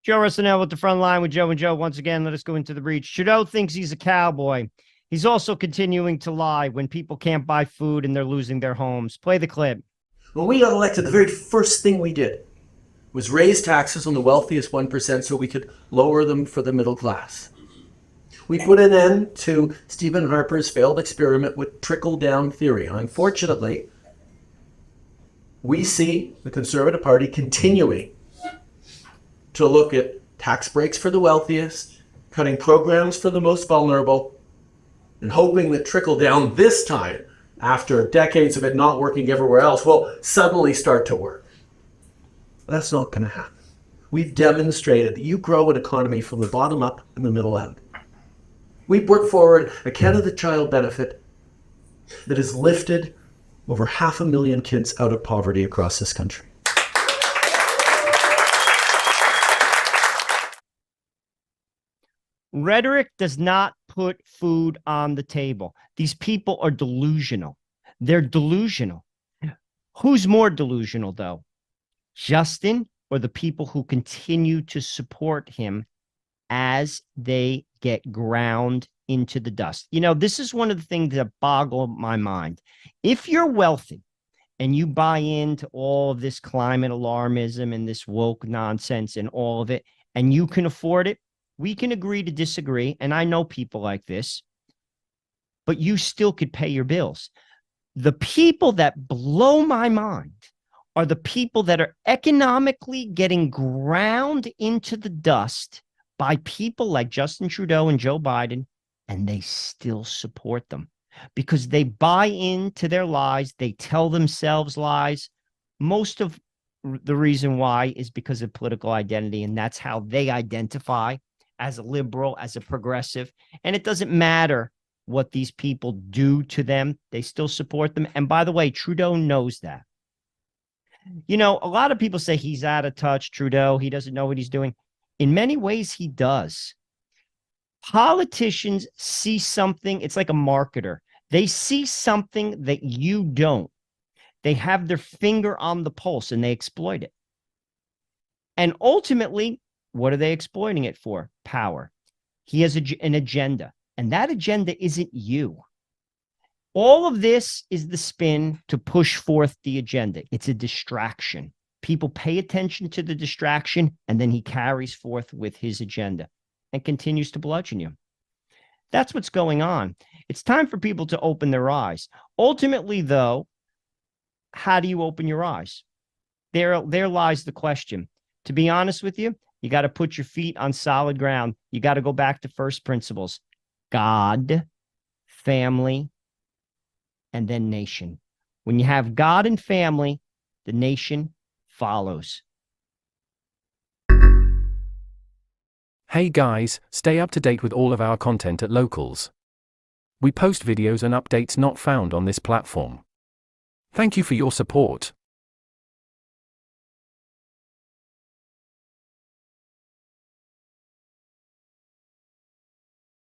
Joe Russell with the front line with Joe and Joe. Once again, let us go into the breach. Trudeau thinks he's a cowboy. He's also continuing to lie when people can't buy food and they're losing their homes. Play the clip. When we got elected, the very first thing we did was raise taxes on the wealthiest 1% so we could lower them for the middle class. We put an end to Stephen Harper's failed experiment with trickle-down theory. Unfortunately, we see the Conservative Party continuing to look at tax breaks for the wealthiest, cutting programs for the most vulnerable, and hoping that trickle-down this time, after decades of it not working everywhere else, will suddenly start to work. That's not going to happen. We've demonstrated that you grow an economy from the bottom up and the middle out. We put forward a Canada Child benefit that has lifted over 500,000 kids out of poverty across this country. Rhetoric does not put food on the table. These people are delusional. They're delusional. Who's more delusional, though? Justin or the people who continue to support him as they get ground into the dust? You know, this is one of the things that boggle my mind. If you're wealthy and you buy into all of this climate alarmism and this woke nonsense and all of it, and you can afford it, we can agree to disagree. And I know people like this, but you still could pay your bills. The people that blow my mind are the people that are economically getting ground into the dust by people like Justin Trudeau and Joe Biden, and they still support them because they buy into their lies. They tell themselves lies. Most of the reason why is because of political identity, and that's how they identify as a liberal, as a progressive. And it doesn't matter what these people do to them. They still support them. And by the way, Trudeau knows that. You know, a lot of people say he's out of touch, Trudeau. He doesn't know what he's doing. In many ways, he does. Politicians see something. It's like a marketer. They see something that you don't. They have their finger on the pulse and they exploit it. And ultimately, what are they exploiting it for? Power. He has an agenda, and that agenda isn't you. All of this is the spin to push forth the agenda. It's a distraction. People pay attention to the distraction, and then he carries forth with his agenda and continues to bludgeon you. That's what's going on. It's time for people to open their eyes. Ultimately, though, how do you open your eyes? There lies the question. To be honest with you, you got to put your feet on solid ground. You got to go back to first principles. God, family, and then nation. When you have God and family, the nation follows. Hey guys, stay up to date with all of our content at Locals. We post videos and updates not found on this platform. Thank you for your support.